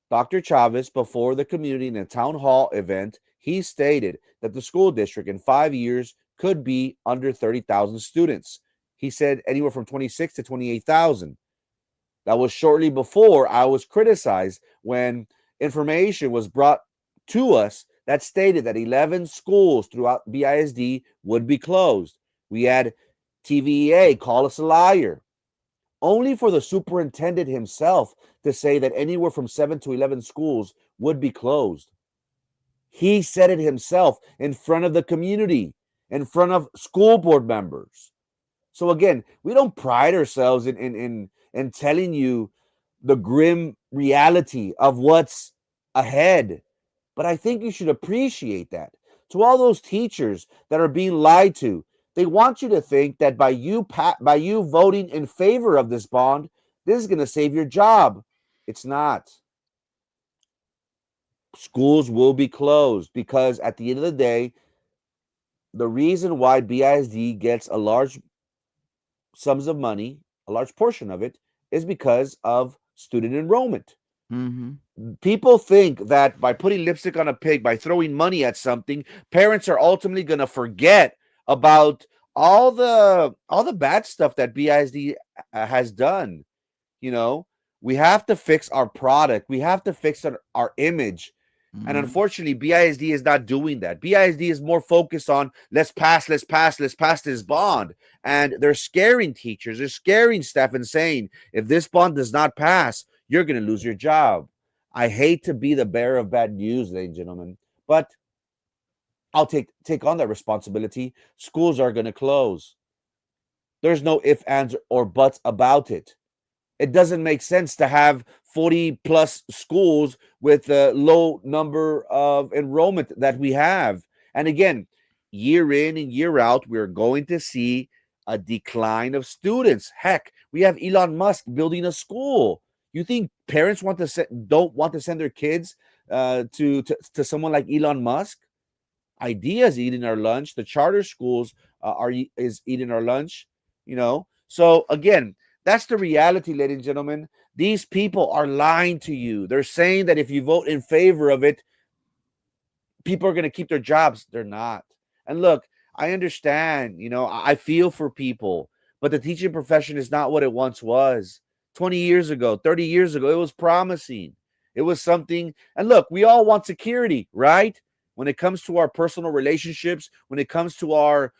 Dr. Chavez, before the community in a town hall event, he stated that the school district in 5 years could be under 30,000 students. He said anywhere from 26 to 28,000. That was shortly before I was criticized when information was brought to us that stated that 11 schools throughout BISD would be closed. We had TVEA call us a liar, only for the superintendent himself to say that anywhere from 7 to 11 schools would be closed. He said it himself in front of the community, in front of school board members. So again, we don't pride ourselves in telling you the grim reality of what's ahead, but I think you should appreciate that. To all those teachers that are being lied to, they want you to think that by you voting in favor of this bond, this is going to save your job. It's not. Schools will be closed because at the end of the day, the reason why BISD gets a large sums of money, a large portion of it, is because of student enrollment. People think that by putting lipstick on a pig, by throwing money at something, parents are ultimately going to forget about all the bad stuff that BISD has done. We have to fix our product. We have to fix our image. And unfortunately, BISD is not doing that. BISD is more focused on let's pass this bond. And they're scaring teachers, they're scaring staff and saying, if this bond does not pass, you're going to lose your job. I hate to be the bearer of bad news, ladies and gentlemen, but I'll take on that responsibility. Schools are going to close. There's no ifs, ands, or buts about it. It doesn't make sense to have 40 plus schools with a low number of enrollment that we have. And again, year in and year out, we're going to see a decline of students. Heck, we have Elon Musk building a school. You think parents don't want to send their kids to someone like Elon Musk? Ideas eating our lunch. The charter schools is eating our lunch. So again, that's the reality, ladies and gentlemen. These people are lying to you. They're saying that if you vote in favor of it, people are going to keep their jobs. They're not. And look, I understand, I feel for people, but the teaching profession is not what it once was. 20 years ago, 30 years ago, it was promising. It was something. And look, we all want security, right? When it comes to our personal relationships, when it comes to our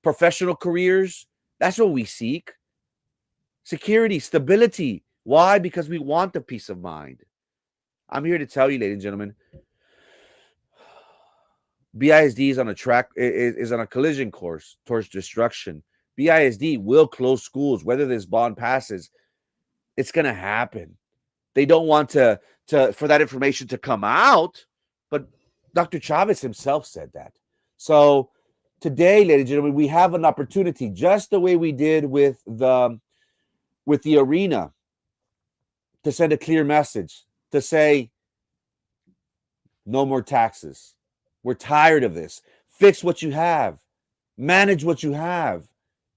professional careers, that's what we seek. Security, stability. Why? Because we want the peace of mind. I'm here to tell you, ladies and gentlemen, BISD is on a collision course towards destruction. BISD will close schools, whether this bond passes. It's going to happen. They don't want for that information to come out, but Dr. Chavez himself said that. So today, ladies and gentlemen, we have an opportunity, just the way we did with the arena, to send a clear message, to say, no more taxes. We're tired of this. Fix what you have. Manage what you have.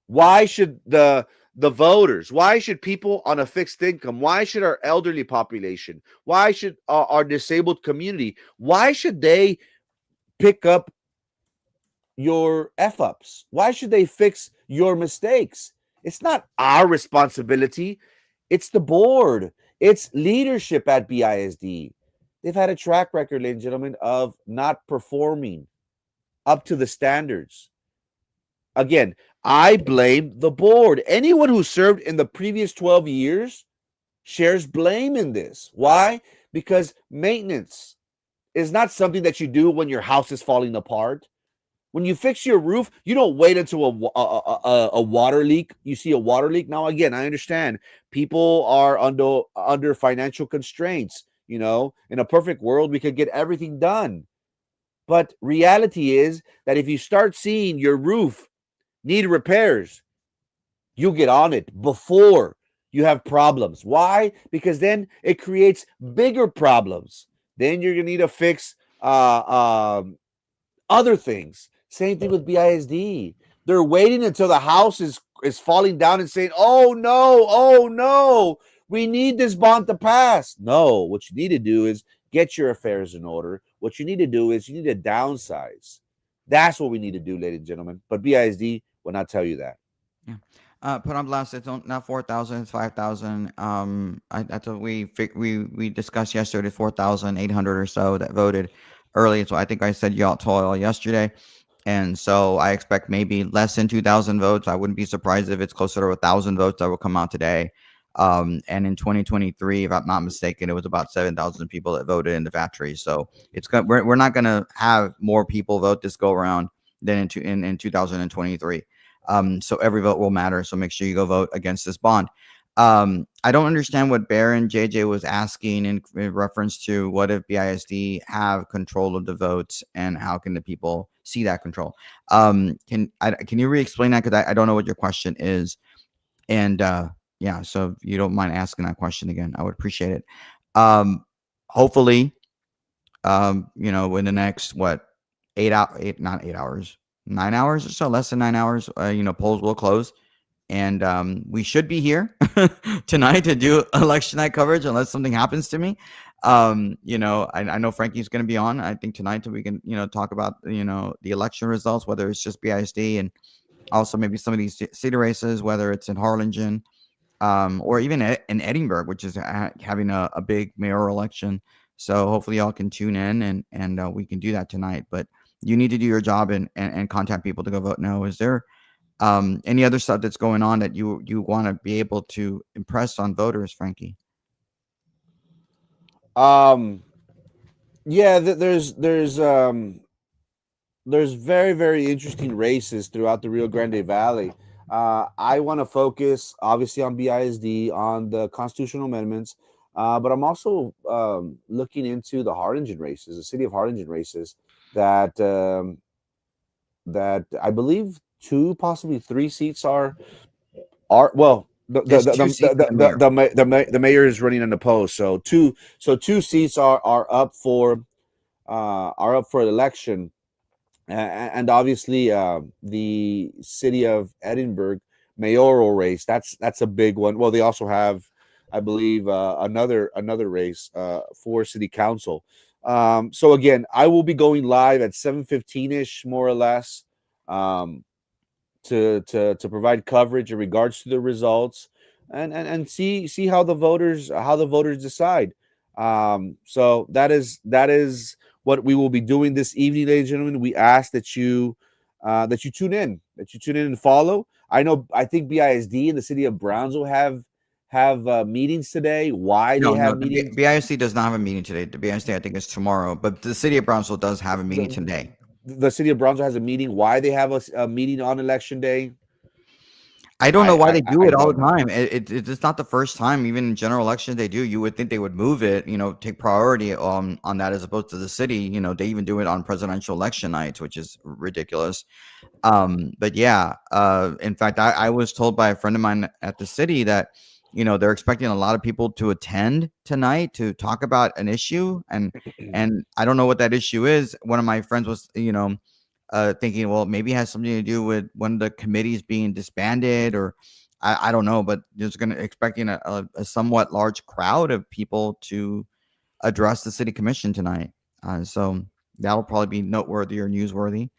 Why should the voters, why should people on a fixed income, why should our elderly population, why should our disabled community, why should they pick up your F-ups? Why should they fix your mistakes? It's not our responsibility. It's the board. It's leadership at BISD. They've had a track record, ladies and gentlemen, of not performing up to the standards. Again, I blame the board. Anyone who served in the previous 12 years shares blame in this. Why? Because maintenance is not something that you do when your house is falling apart. When you fix your roof, you don't wait until a water leak. You see a water leak. Now, again, I understand people are under financial constraints. In a perfect world, we could get everything done. But reality is that if you start seeing your roof need repairs, you get on it before you have problems. Why? Because then it creates bigger problems. Then you're going to need to fix other things. Same thing with BISD. They're waiting until the house is falling down and saying, oh no, we need this bond to pass. No, what you need to do is get your affairs in order. What you need to do is you need to downsize. That's what we need to do, ladies and gentlemen. But BISD will not tell you that. Yeah. Put on blast. It's not 4,000. It's 5,000. That's what we discussed yesterday. 4,800 or so that voted early. So I think I said y'all told y'all yesterday. And so I expect maybe less than 2,000 votes. I wouldn't be surprised if it's closer to 1,000 votes that will come out today. And in 2023, if I'm not mistaken, it was about 7,000 people that voted in the factory. So we're not going to have more people vote this go around than in 2023. So every vote will matter. So make sure you go vote against this bond. I don't understand what Baron JJ was asking in reference to what if BISD have control of the votes and how can the people see that control? Can you re-explain that? Because I don't know what your question is. And yeah, so if you don't mind asking that question again, I would appreciate it. Hopefully, in the next, 9 hours or so, less than 9 hours, polls will close. And we should be here tonight to do election night coverage unless something happens to me. I know Frankie's going to be on, I think, tonight so we can, talk about, the election results, whether it's just BISD and also maybe some of these city races, whether it's in Harlingen or even in Edinburgh, which is having a big mayoral election. So hopefully y'all can tune in and we can do that tonight. But you need to do your job and contact people to go vote no. Is there any other stuff that's going on that you want to be able to impress on voters, Frankie? Yeah, there's very, very interesting races throughout the Rio Grande Valley. I want to focus obviously on BISD, on the constitutional amendments, but I'm also looking into the Harlingen races, the city of Harlingen races that that I believe 2, possibly 3 seats are well. There's 2 seats in the mayor. The mayor is running unopposed, so 2 seats are up for election, and obviously the city of Edinburgh mayoral race. That's a big one. Well, they also have, I believe, another race for city council. So again, I will be going live at 7:15 ish, more or less, to provide coverage in regards to the results, and see how the voters decide. So that is what we will be doing this evening, ladies and gentlemen. We ask that you tune in, and follow. I think BISD and the city of Brownsville have meetings today. Why they No, no, have meetings? BISC does not have a meeting today. The BISC, I think, is tomorrow, but the city of Brownsville does have a meeting today. The city of Brownsville has a meeting. Why they have a meeting on election day? I don't know why they do I it all don't the know. time. It's not the first time. Even in general elections, they do. You would think they would move it, take priority on that as opposed to the city. They even do it on presidential election nights, which is ridiculous. But yeah, in fact, I was told by a friend of mine at the city that, they're expecting a lot of people to attend tonight to talk about an issue. And I don't know what that issue is. One of my friends was, thinking, well, maybe it has something to do with one of the committees being disbanded, or I don't know, but there's expecting a somewhat large crowd of people to address the city commission tonight. So that'll probably be noteworthy or newsworthy.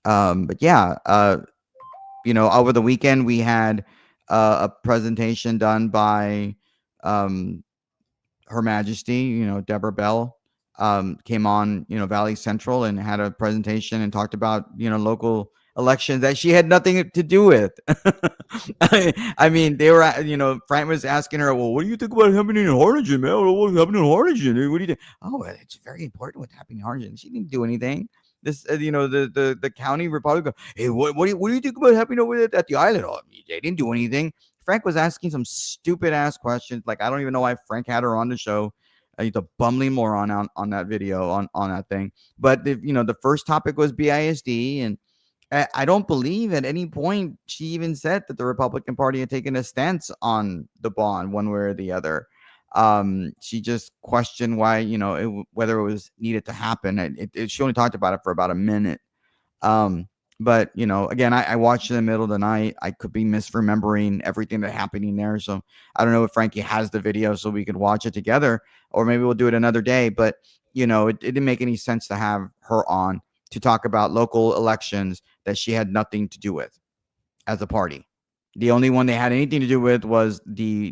But yeah, over the weekend we had a presentation done by Her Majesty, Deborah Bell, came on, Valley Central and had a presentation and talked about, local elections that she had nothing to do with. I mean, they were, Frank was asking her, well, what do you think about happening in Harlingen, man? What's happening in Harlingen? What do you think? Oh, it's very important what's happening in Harlingen. She didn't do anything. This, the county Republican. Hey, what do you think about happening over there at the island? Oh, they didn't do anything. Frank was asking some stupid ass questions. Like, I don't even know why Frank had her on the show. He's a bumbling moron on that video on that thing. But the first topic was BISD, and I don't believe at any point she even said that the Republican Party had taken a stance on the bond one way or the other. She just questioned why, whether it was needed to happen. She only talked about it for about a minute. But again, I watched in the middle of the night. I could be misremembering everything that happening there. So I don't know if Frankie has the video so we could watch it together, or maybe we'll do it another day. But it didn't make any sense to have her on to talk about local elections that she had nothing to do with as a party. The only one they had anything to do with was the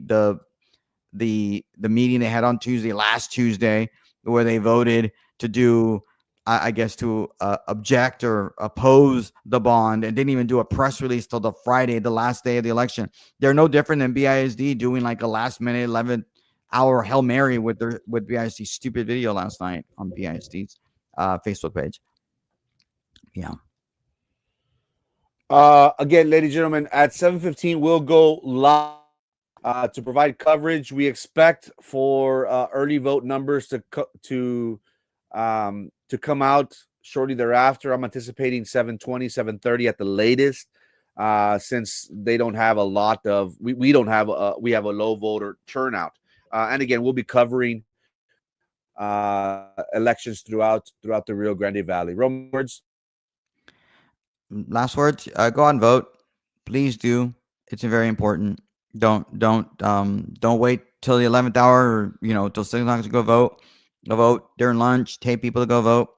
meeting they had on last Tuesday, where they voted to do, I guess, to object or oppose the bond, and didn't even do a press release till the Friday, the last day of the election. They're no different than BISD doing like a last minute 11th hour Hail Mary with BISD's stupid video last night on BISD's Facebook page. Yeah. Again, ladies and gentlemen, at 7:15 we'll go live to provide coverage. We expect for early vote numbers to come out shortly thereafter. I'm anticipating 7:20, 7:30 at the latest, since they don't have a lot of we don't have we have a low voter turnout. And again, we'll be covering elections throughout the Rio Grande Valley. Roman words. Last words. Go out and vote, please do. It's very important. Don't wait till the 11th hour, or till 6 o'clock to go vote. Go vote during lunch. Take people to go vote.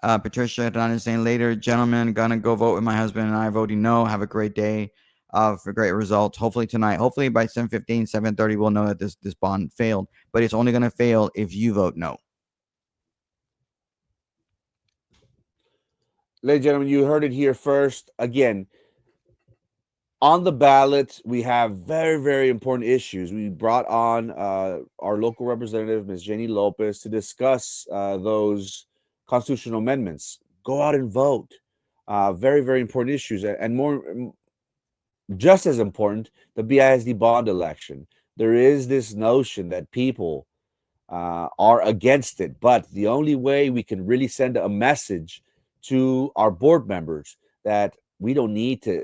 Patricia Don is saying later, gentlemen, gonna go vote with my husband and I, voting no. Have a great day for great results. Hopefully tonight. Hopefully by 7:15, 7:30, we'll know that this bond failed. But it's only gonna fail if you vote no. Ladies and gentlemen, you heard it here first. Again, on the ballot, we have very, very important issues. We brought on our local representative, Ms. Jenny Lopez, to discuss those constitutional amendments. Go out and vote. Very, very important issues. And more, just as important, the BISD bond election. There is this notion that people are against it, but the only way we can really send a message to our board members that we don't need to,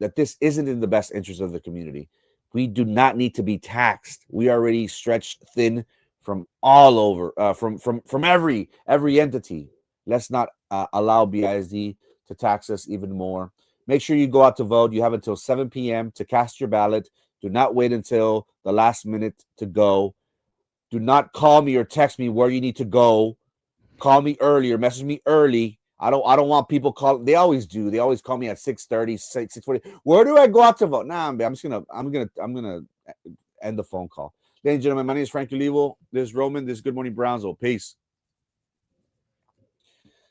that this isn't in the best interest of the community. We do not need to be taxed. We are already stretched thin from all over, from every entity. Let's not allow BISD to tax us even more. Make sure you go out to vote. You have until 7 p.m. to cast your ballot. Do not wait until the last minute to go. Do not call me or text me where you need to go. Call me early or message me early. I don't want people calling. They always do. They always call me at 6:30, 6:40. Where do I go out to vote? Nah, I'm just I'm gonna end the phone call. Ladies and gentlemen, my name is Frank Olivo. This is Roman. This is Good Morning Brownsville. Peace.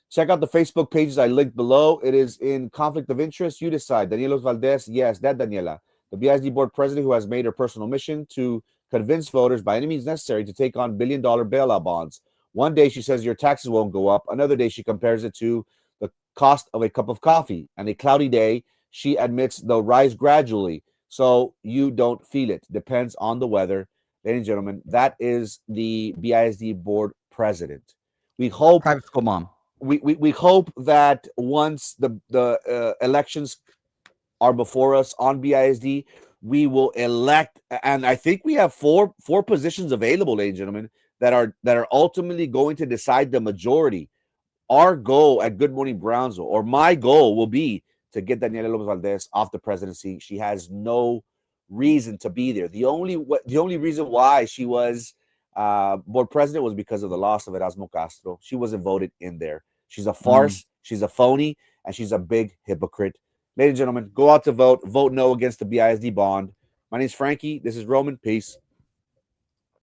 Check out the Facebook pages I linked below. It is in conflict of interest. You decide. Daniela Valdez, yes, that Daniela, the BISD board president who has made her personal mission to convince voters by any means necessary to take on billion-dollar bailout bonds. One day she says your taxes won't go up. Another day she compares it to the cost of a cup of coffee. And a cloudy day, she admits they'll rise gradually. So you don't feel it. Depends on the weather. Ladies and gentlemen, that is the BISD board president. We hope Private school mom. we hope that once the elections are before us on BISD, we will elect, and I think we have four positions available, ladies and gentlemen, that are ultimately going to decide the majority. Our goal at Good Morning Brownsville, or my goal, will be to get Daniela Lopez Valdez off the presidency. She has no reason to be there. The only reason why she was board president was because of the loss of Erasmo Castro. She wasn't voted in there. She's a farce. She's a phony, and she's a big hypocrite. Ladies and gentlemen, go out to vote. Vote no against the BISD bond. My name is Frankie. This is Roman. Peace.